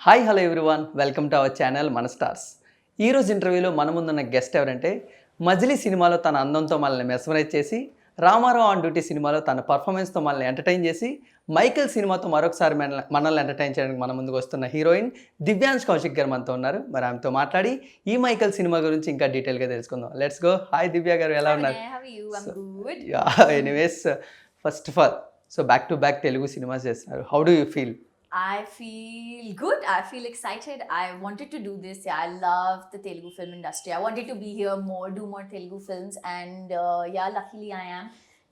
Hi hello everyone welcome to our channel Mana Stars. ఈరోజు ఇంటర్వ్యూలో మన ముందున్న గెస్ట్ ఎవరంటే మజిలీ సినిమాలో తన అందంతో మనల్ని మెస్మరైజ్ చేసి, రామారావు ఆన్ డ్యూటీ సినిమాలో తన పర్ఫార్మెన్స్తో మనల్ని ఎంటర్టైన్ చేసి, మైకేల్ సినిమాతో మరొకసారి మనల్ని ఎంటర్టైన్ చేయడానికి మన ముందుకు వస్తున్న హీరోయిన్ దివ్యాంశ్ కౌశిక్ గారు మనతో ఉన్నారు. మరి ఆమెతో మాట్లాడి ఈ మైకేల్ సినిమా గురించి ఇంకా డీటెయిల్గా తెలుసుకుందాం. Let's go. హాయ్ దివ్య గారు, ఎలా ఉన్నారు? Anyways, first of all so back to back Telugu cinemas చేస్తున్నారు. How do you feel? I feel good. I feel excited. I wanted to do this. Yeah, I love the Telugu film industry. I wanted to be here more, do more Telugu films, and yeah, luckily I am.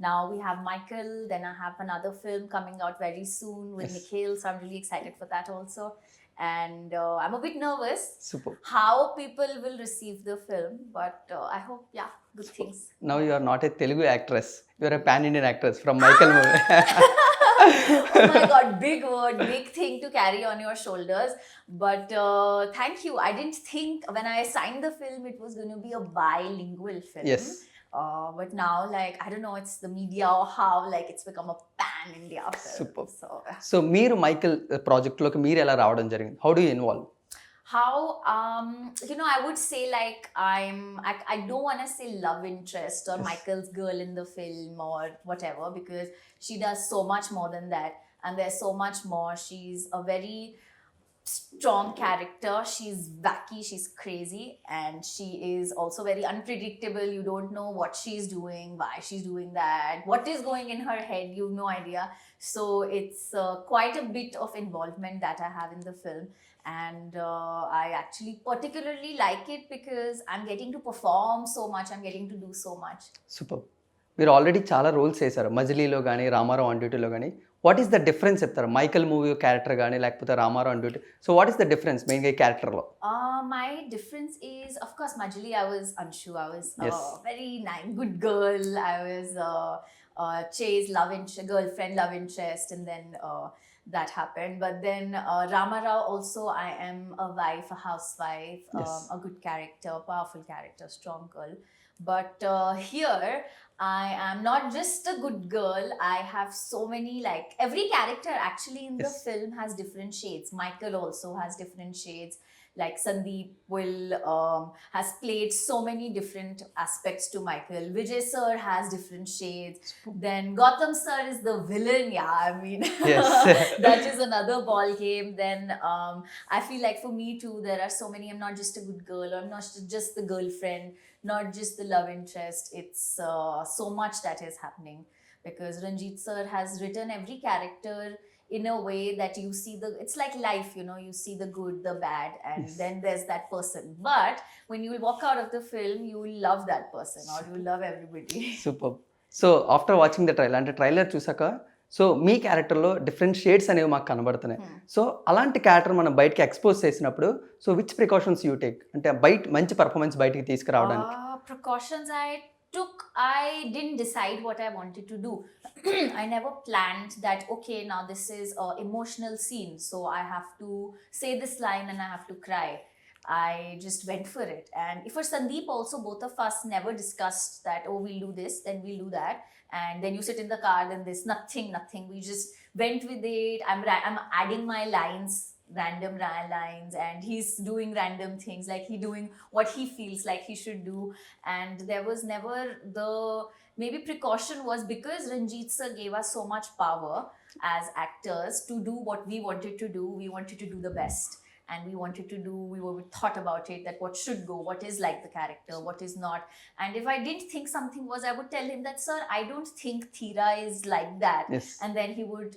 Now we have Michael. Then I have another film coming out very soon with Nikhil. So I'm really excited for that also. And I'm a bit nervous. Super. How people will receive the film, but I hope, yeah, good things. Now you are not a Telugu actress. You are a pan-Indian actress from Michael movie. Oh my god, big word, big thing to carry on your shoulders. But thank you. I didn't think when I signed the film it was going to be a bilingual film. Yes. But now, like, I don't know, it's the media or how, like, it's become a pan-India film. Super. So మీరు Michael ప్రాజెక్ట్లోకి మీరు ఎలా రావడం జరిగింది? How do you involve? how I would say, like, I don't want to say love interest or Michael's girl in the film or whatever, because she does so much more than that, and there's so much more. She's a very strong character. She's wacky, she's crazy, and she is also very unpredictable. You don't know what she's doing, why she's doing that, what is going in her head. You have no idea. So it's quite a bit of involvement that I have in the film, and I actually particularly like it because I'm getting to perform so much, I'm getting to do so much. Super. మీరు already చాలా roles చేశారు, మజిలీలో కానీ Ramarao on డ్యూటీలో కానీ. What is the difference చెప్తారు? Michael movie character కానీ లేకపోతే Ramarao on duty. So what is the difference మెయిన్గా ఈ క్యారెక్టర్లో? My difference is, of course, Majli, I was Anshu. I was Yes. very nice, good girl. I was Chase love interest, girlfriend love interest, and then that happened. But then Ramarao also, I am a wife, a housewife, Yes. a good character, powerful character, strong girl. But here I am not just a good girl. I have so many, like, every character actually in the Yes. film has different shades. Michael also has different shades. Like Sundeep has played so many different aspects to Michael. Vijay sir has different shades. Then Gautam sir is the villain. Yeah, I mean, Yes. that is another ball game. Then I feel like for me too, there are so many. I'm not just a good girl. I'm not just the girlfriend, not just the love interest. It's so much that is happening because Ranjit sir has written every character in a way that you see it's like life, you see the good, the bad, and Yes. then there's that person. But when you will walk out of the film, you will love that person or you will love everybody. Super. So after watching the trailer, అంటే trailer చూసాక so మీ క్యారెక్టర్లో different shades అనేవి మాకు కనబడుతున్నాయి. So అలాంటి character మనం బయటకి expose చేసినప్పుడు so which precautions you take, అంటే బయట మంచి పర్ఫార్మెన్స్ బయటికి తీసుకురావడానికి? Precautions I took, I didn't decide what I wanted to do. I never planned that, okay, now this is an emotional scene, so I have to say this line and I have to cry. I just went for it. And for Sandeep also, both of us never discussed that, oh, we'll do this, then we'll do that. And then you sit in the car, then there's nothing. We just went with it. I'm adding my lines, random lines, and he's doing random things, like he doing what he feels like he should do. And there was never maybe precaution was because Ranjit sir gave us so much power as actors to do what we wanted to do. We wanted to do the best, and we thought about it, that what should go, what is like the character, what is not. And if I didn't think something was, I would tell him that, sir, I don't think Thira is like that. Yes. And then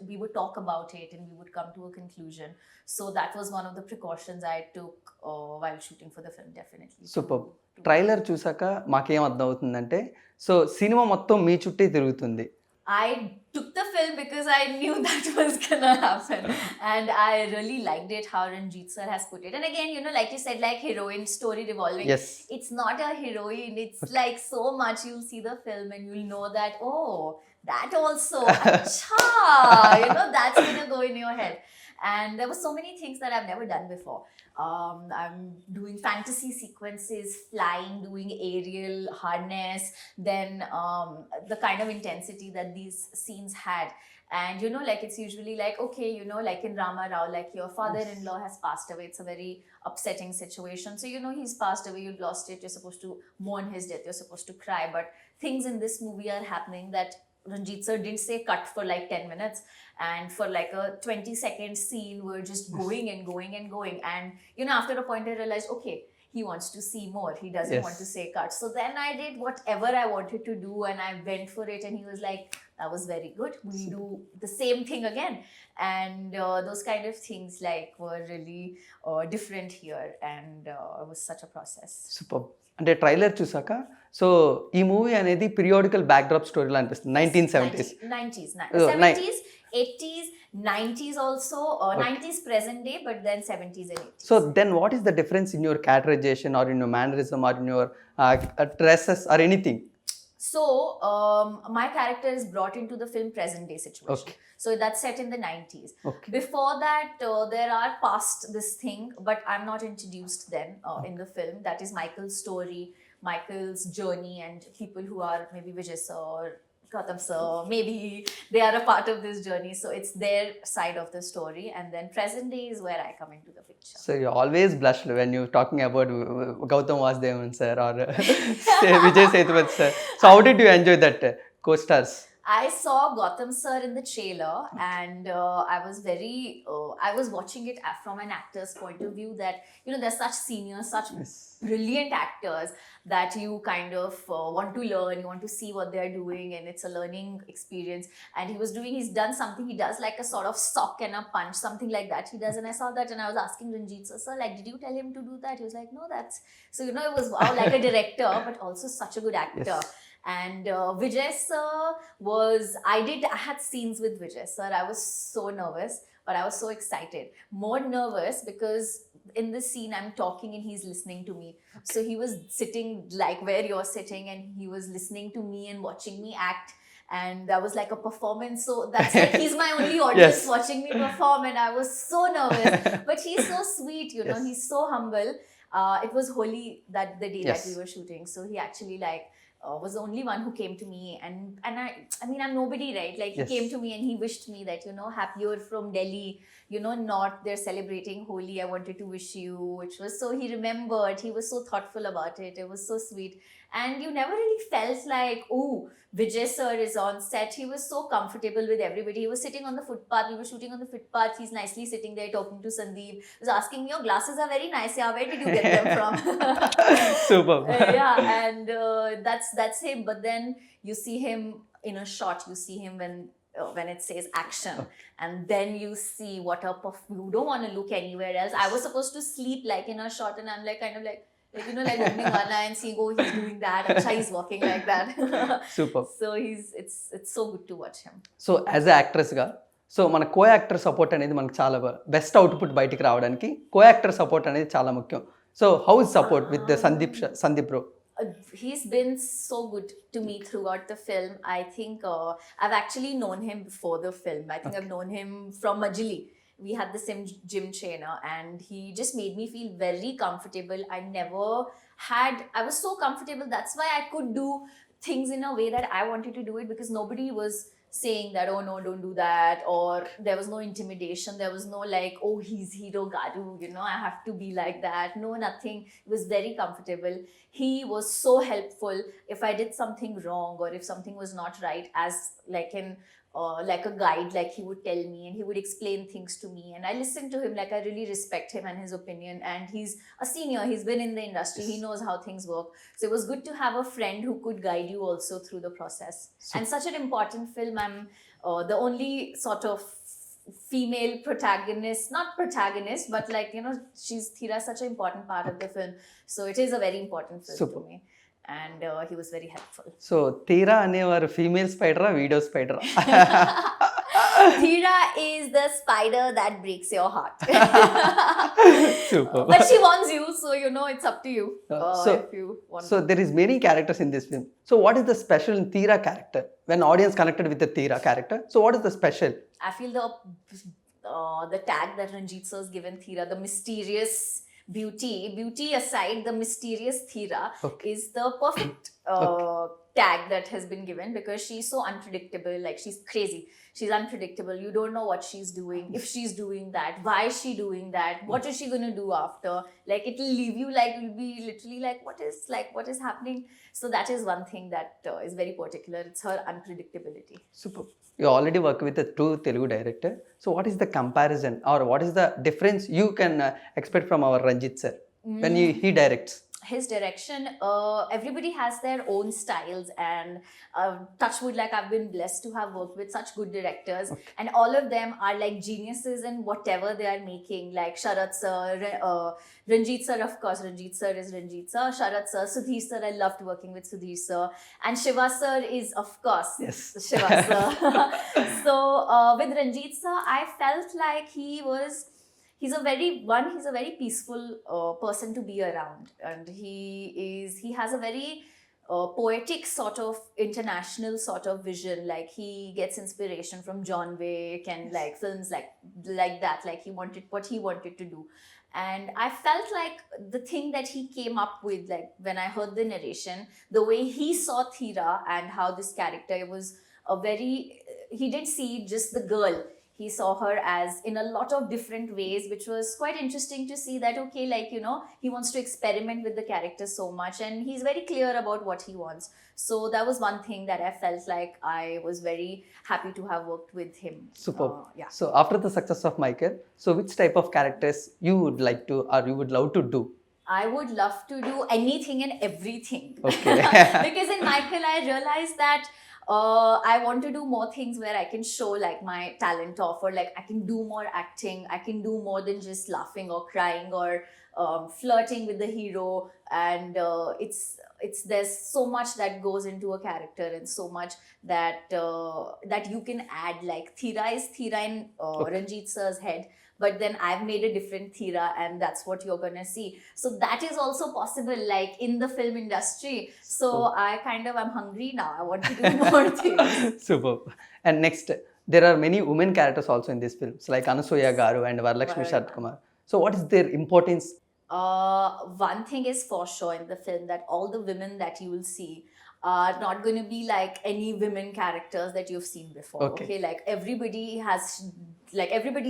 we would talk about it and we would come to a conclusion. So that was one of the precautions I took while shooting for the film, definitely. Super. Trailer చూసాక మాకేం అర్థం అవుతుందంటే so cinema మొత్తం మీ చుట్టే తిరుగుతుంది. I took the film because I knew that was gonna happen, and I really liked it how Ranjit sir has put it. And again, like you said, like heroine story revolving. Yes. It's not a heroine. It's like so much. You'll see the film and you'll know that, oh, that also, acha, that's gonna go in your head. And there were so many things that I've never done before. I'm doing fantasy sequences, flying, doing aerial harness, then the kind of intensity that these scenes had. And like it's usually like, okay, like in Rama Rao, like your father-in-law has passed away. It's a very upsetting situation. So he's passed away, you've lost it, you're supposed to mourn his death, you're supposed to cry. But things in this movie are happening that Ranjit sir didn't say cut for like 10 minutes, and for like a 20-second scene we're just going and going and going. And after a point I realized, okay, he wants to see more, he doesn't want to say cut. So then I did whatever I wanted to do and I went for it, and he was like, that was very good, we'll do the same thing again. And those kind of things like were really different here, and it was such a process. Super. అంటే trailer చూసాక so ఈ movie అనేది periodical backdrop స్టోరీలా అనిపిస్తుంది 1970s 90s, Oh, 70s, 80s, 90s also, 90s present day, but then 70s and 80s. So then what is the difference in your characterisation or in your mannerism or in your dresses or anything? So my character is brought into the film present day situation. Okay. So that's set in the 90s. Okay. Before that, there are past this thing, but I'm not introduced then in the film. That is Michael's story, Michael's journey, and people who are maybe Vijay sir or Gautam sir, maybe they are a part of this journey. So it's their side of the story, and then present day is where I come into the picture. So you always blushed when you're talking about Gautam Vasudevan sir or Vijay Sethupathi sir. So how did you enjoy that co-stars? I saw Gautam sir in the trailer, and I was I was watching it from an actor's point of view, that there's such seniors, such brilliant actors that you kind of want to learn, you want to see what they're doing, and it's a learning experience. And he's done something, he does like a sort of sock and a punch, something like that he does. And I saw that, and I was asking Ranjit sir, like, did you tell him to do that? He was like, no, that's... So it was wow, like a director, but also such a good actor. Yes. And Vijay sir I had scenes with Vijay sir. I was so nervous, but I was so excited. More nervous because in this scene I'm talking and he's listening to me. Okay. So he was sitting like where you're sitting, and he was listening to me and watching me act. And that was like a performance. So that's like, he's my only audience. Yes. Watching me perform, and I was so nervous. But he's so sweet, Yes. he's so humble. It was Holi that the day Yes. that we were shooting. So he actually was the only one who came to me, and I mean, I'm nobody, right? Like, he Yes. came to me and he wished me that, happy, you're from Delhi, North, they're celebrating Holi, I wanted to wish you, which was so, he remembered, he was so thoughtful about it. It was so sweet. And you never really felt like, oh, Vijay sir is on set. He was so comfortable with everybody. He was sitting on the footpath. We were shooting on the footpath. He's nicely sitting there talking to Sundeep. He was asking me, your glasses are very nice. Yeah, where did you get them from? Super. Yeah, and that's him. But then you see him in a shot. You see him when it says action, and then you see you don't want to look anywhere else. I was supposed to sleep like in a shot, and I'm like kind of like opening one eye and seeing, oh, he's doing that, and he's walking like that. Super. So it's so good to watch him. So as a యాక్ట్రెస్గా so మన co actor support అనేది మనకు చాలా best output బయటికి రావడానికి co actor support అనేది చాలా ముఖ్యం. So how is support with the Sandeep bro? He's been so good to me throughout the film. I think I've actually known him before the film. I think I've known him from Majili. We had the same gym trainer, and he just made me feel very comfortable. I was so comfortable. That's why I could do things in a way that I wanted to do it, because nobody was saying that, oh no, don't do that, or there was no intimidation. There was no like, oh, he's Hero Gadu, I have to be like that. No, nothing. It was very comfortable. He was so helpful. If I did something wrong, or if something was not right, as like a guide, like he would tell me, and he would explain things to me, and I listened to him. Like, I really respect him and his opinion, and he's a senior, he's been in the industry. Yes. He knows how things work. So it was good to have a friend who could guide you also through the process. And such an important film. I'm the only sort of female protagonist, not protagonist, but like, she's Thira, such an important part of the film. So it is a very important film. Super. To me. And he was very helpful. So Thira అనేవారు female స్పైడరా, video స్పైడరా? Thira is the spider that breaks your heart. Super. But she wants you, so it's up to you. If you want. So there is many characters in this film. So what is the special in Thira character? When audience connected with the Thira character, so what is the special? I feel the tag that Ranjit sir has given Thira, the mysterious Beauty aside, the mysterious Thira Okay. is the perfect tag that has been given, because she's so unpredictable. Like, she's crazy. She's unpredictable. You don't know what she's doing, if she's doing that, why is she doing that, what is she going to do after. Like, it'll leave you, like, you'll be literally like, what is happening. So that is one thing that is very particular. It's her unpredictability. Super. You already work with a true Telugu director. So what is the comparison or what is the difference you can expect from our Ranjit sir when he directs? His direction, everybody has their own styles, and touchwood, like, I've been blessed to have worked with such good directors, and all of them are like geniuses in whatever they are making. Like Sharat sir, Ranjit sir, of course, Ranjit sir is Ranjit sir, Sharat sir, Sudhir sir, I loved working with Sudhir sir, and Shiva sir is, of course, Yes. Shiva sir. So with Ranjit sir, I felt like he's a very peaceful person to be around, and he has a very poetic sort of international sort of vision. Like, he gets inspiration from John Wick and like films like that. Like, he wanted what he wanted to do, and I felt like the thing that he came up with, like, when I heard the narration, the way he saw Thira and how this character was he didn't see just the girl. He saw her as in a lot of different ways, which was quite interesting to see that, okay, like, he wants to experiment with the character so much, and he's very clear about what he wants. So that was one thing that I felt like I was very happy to have worked with him. Superb. Yeah. So after the success of Michael, so which type of characters you would like to or you would love to do? I would love to do anything and everything. Okay. Because in Michael, I realized that I want to do more things where I can show like my talent off, or like I can do more acting. I can do more than just laughing or crying or flirting with the hero. And there's so much that goes into a character, and so much that that you can add. Like, Thira is Thira in Ranjit sir's head, but then I've made a different Thira, and that's what you're gonna see. So that is also possible, like, in the film industry. So I'm hungry now. I want to do more things. Superb. And next, there are many women characters also in this film, so like Anasuya Garu and Varalakshmi Shartkumar. So what is their importance? One thing is for sure in the film, that all the women that you will see are not going to be like any women characters that you've seen before. Okay, like, everybody's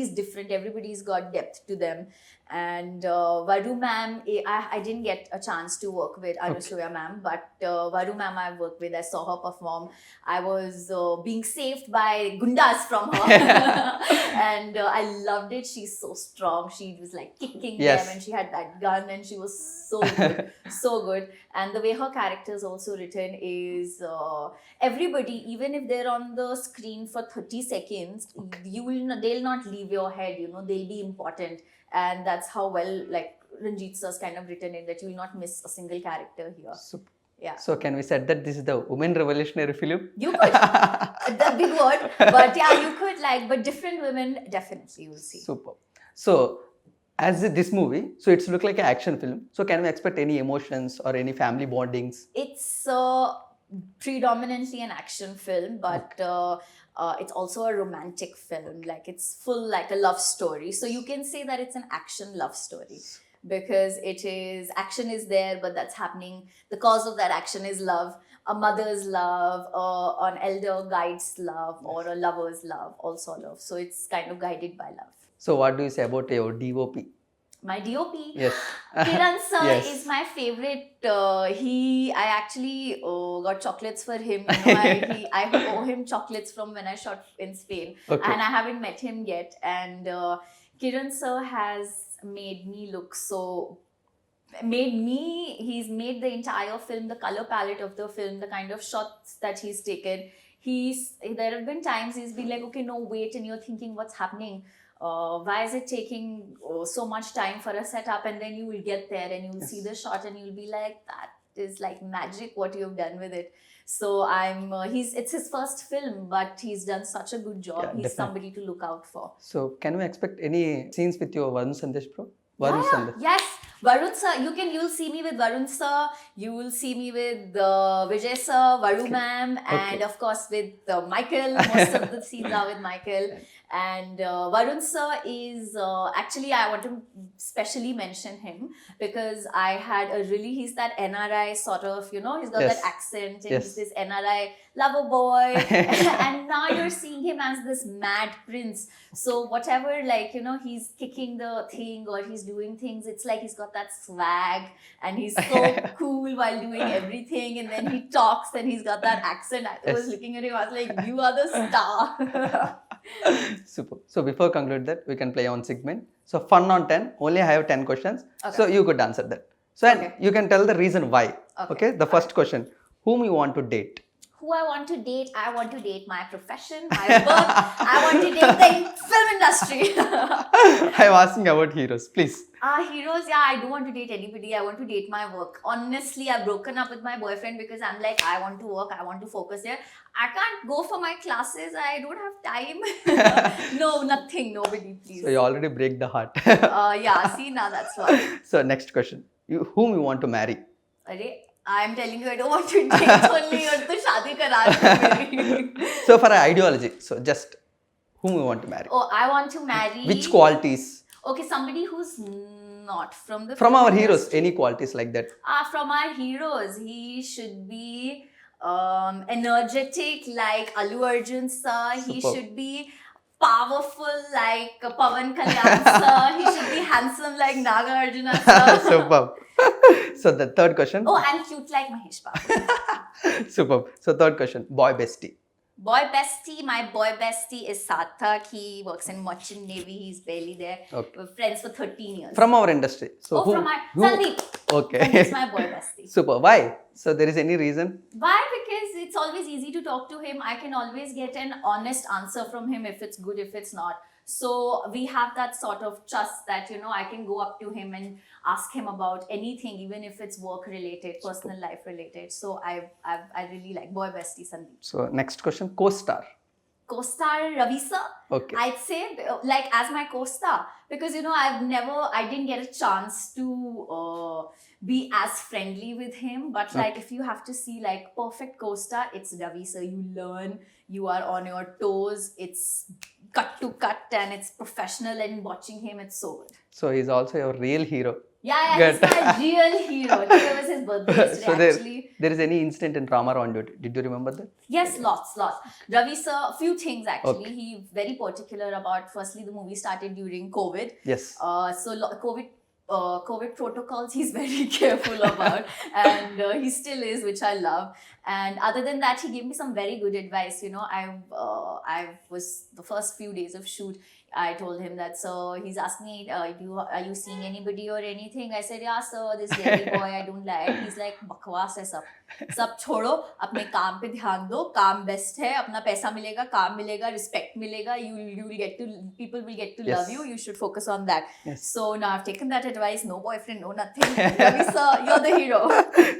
different, everybody's got depth to them. And Varu ma'am, I didn't get a chance to work with Anushya ma'am, but Varu ma'am I've worked with. I saw her perform. I was being saved by gundas from her. And I loved it. She's so strong. She was like kicking them, and she had that gun, and she was so good. So good. And the way her character is also written is everybody, even if they're on the screen for 30 seconds, they'll not leave your head, they'll be important. And that's how well, like, Ranjit sir's kind of written it, that you will not miss a single character here. Super. Yeah. So can we say that this is the women revolutionary film? You could. The big word. But yeah, you could, like, but different women, definitely you'll see. Super. So as this movie, so it's look like an action film. So can we expect any emotions or any family bondings? It's predominantly an action film, but it's also a romantic film. Like, it's full like a love story. So you can say that it's an action love story, because action is there, but that's happening. The cause of that action is love, a mother's love, an elder guide's love, or a lover's love, also love. So it's kind of guided by love. So what do you say about your DOP? My DOP? Yes. Kiran sir is my favorite. I actually got chocolates for him. I owe him chocolates from when I shot in Spain. Okay. And I haven't met him yet. And Kiran sir has made me look so... He's made the entire film, the color palette of the film, the kind of shots that he's taken. There have been times he's been like, okay, no, wait. And you're thinking, what's happening? Why is it taking so much time for a setup? And then you will get there and you will see the shot and you'll be like, that is like magic what you've done with it. So it's his first film, but he's done such a good job. He's somebody to look out for. So can we expect any scenes with your Varun Sandesh bro? Yes, Varun sir, you'll see me with Varun sir, you will see me with Vijay sir, Varu ma'am, and of course with Michael. Most of the scenes are with Michael. And Varun sir is actually, I want to specially mention him because I had a really, he's that NRI sort of, you know, he's got Yes. that accent and Yes. he's this NRI lover boy. And now you're seeing him as this mad prince. So whatever, like, you know, he's kicking the thing or he's doing things, it's like he's got that swag and he's so cool while doing everything. And then he talks and he's got that accent. I was Yes. looking at him, I was like, you are the star. Super. So before conclude that, we can play on segment. So fun on 10. Only I have 10 questions. Okay. So you could answer that. So and Okay. you can tell the reason why. Okay. Okay. The first question: whom you want to date? Who I want to date? I want to date my profession, my work. I want to date the film industry. I'm asking about heroes, please. Heroes, yeah, I don't want to date anybody. I want to date my work. Honestly, I've broken up with my boyfriend because I'm like, I want to work, I want to focus here. I can't go for my classes. I don't have time. No, nothing, nobody, please. So you already break the heart. Yeah, see, now that's why. So next question: whom you want to marry? I'm telling you, I don't want to date only or to shaadi kara do. So for ideology, so just whom you want to marry? Oh, I want to marry. Which qualities? Okay, somebody who's not from the From film our heroes, industry. any qualities like that? From our heroes, he should be energetic like Allu Arjun sir. He Superb. should be powerful like Pawan Kalyan sir. He should be handsome like Naga Arjuna sir. Superb. So the third question. Oh, and cute like Mahesh Babu. Superb. So third question: boy bestie. Boy bestie, my boy bestie is Sarthak. He works in Merchant Navy. He's barely there. Okay. We're friends for 13 years. From our industry. So from my Sundeep. Okay. Sandeep's my boy bestie. Super. Why? So there is any reason? Why? Because it's always easy to talk to him. I can always get an honest answer from him if it's good, if it's not. So we have that sort of trust that, you know, I can go up to him and ask him about anything, even if it's work related, personal life related. So I really like boy bestie Sandeep. So next question: co-star. Co-star Ravi sir. Okay. I'd say like as my co-star because, you know, I didn't get a chance to be as friendly with him. But like if you have to see like perfect co-star, it's Ravi sir. You learn, you are on your toes. It's cut to cut and it's professional, and watching him, it's so good. So he's also your real hero. Yeah, Good. he's my real hero. Today was his birthday yesterday, So actually. there is any incident in Rama on duty? Did you remember that? Yes, lots. Ravi sir, a few things actually. Okay. He very particular about, firstly, the movie started during COVID. Yes. COVID protocols he's very careful about, and he still is, which I love. And other than that, he gave me some very good advice. You know, I was the first few days of shoot. I told him that, so he's asked me, are you seeing anybody or anything? I said, yeah, sir, this Delhi boy, I don't like. He's like, bakwas hai sab छोड़ो, अपने काम पे ध्यान दो, काम best है, अपना पैसा मिलेगा, काम मिलेगा, respect मिलेगा, people will get to Yes. love you. You should focus on that. Yes. So now I've taken that advice. No boyfriend, no nothing. Ravi sir, you're the hero.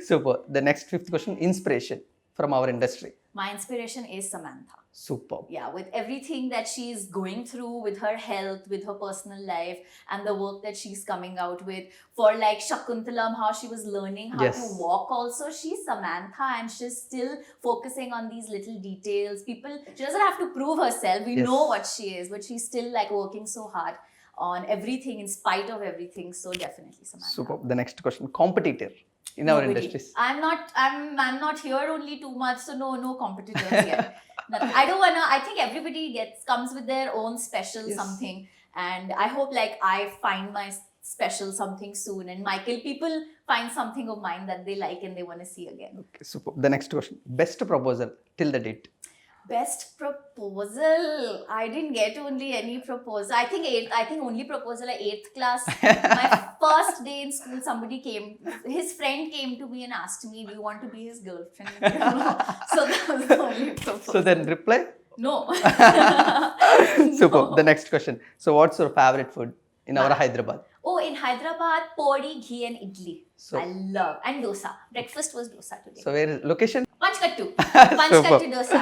Super. The next fifth question: inspiration from our industry. My inspiration is Samantha. Superb. Yeah, with everything that she's going through with her health, with her personal life, and the work that she's coming out with. For like Shakuntalam, how she was learning how Yes. to walk also. She's Samantha and she's still focusing on these little details. She doesn't have to prove herself. We Yes. know what she is, but she's still like working so hard on everything in spite of everything. So definitely Samantha. Superb. The next question: competitor in our Nobody. industries. I'm not here only too much, so no competitors yet. Nothing. I don't wanna. I think everybody comes with their own special Yes. something, and I hope like I find my special something soon, and Michael, people find something of mine that they like and they want to see again. Okay, superb. The next question: best proposal till the date. Best proposal. I didn't get only any proposal. I think only proposal at 8th class. My first day in school, his friend came to me and asked me, do you want to be his girlfriend? So that was the only proposal. So then reply? No. Superb. The next question: so what's your favorite food in our Hyderabad? Oh, in Hyderabad, pori, ghee and idli. So- I love. And dosa. Breakfast was dosa today. So where is location? Panchkattu. Superb. Panchkattu dosa.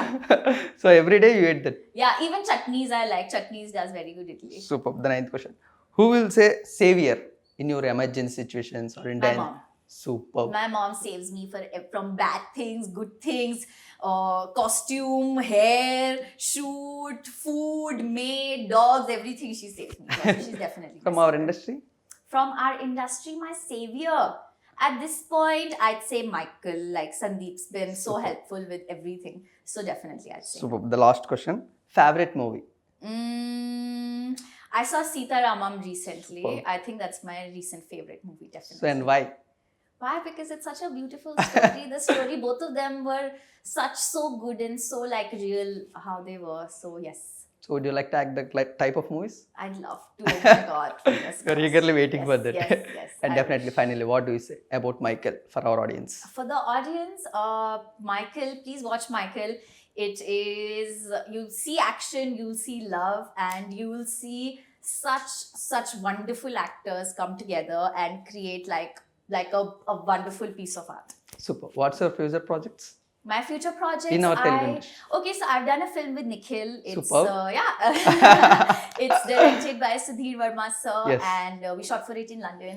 So every day you eat that. Yeah, even chutneys I like. Chutneys does very good idli. Superb. The ninth question: who will say savior in your emergency situations or in My mom. Superb. My mom saves me from bad things, good things, costume, hair, shoot, food, maid, dogs, everything she saves me. Yeah, so she's definitely From my our savior. industry? From our industry, my savior. At this point, I'd say Michael. Like Sandeep's been so Super. helpful with everything. So definitely, I'd say. Superb. The last question. Favorite movie? I saw Sita Ramam recently. Superb. I think that's my recent favorite movie, definitely. So, and why? Why? Because it's such a beautiful story. The story, both of them were so good and so like real how they were. So yes, So, would you like to act the type of movies? I'd love to. Oh my God. Fingers You're crossed. eagerly waiting Yes, for that. Yes, yes. And I definitely, wish. finally, what do you say about Michael for our audience? For the audience, Michael, please watch Michael. It is, you'll see action, you'll see love, and you will see such wonderful actors come together and create like a wonderful piece of art. Super. What's your future projects? My future projects. In our Telugu industry. Okay, so I've done a film with Nikhil. It's Superb. it's directed by Sudhir Verma sir, Yes. and we shot for it in London.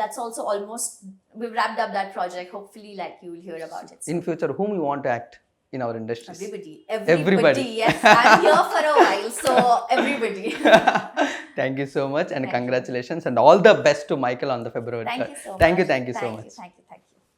That's also almost, we've wrapped up that project. Hopefully, like you will hear about it. In future, whom you want to act in our industry? Everybody. Yes, I'm here for a while, so everybody. Thank you so much, and Thank you. congratulations, and all the best to Michael on the February. Thank you so much. Thank you so much. Thank you.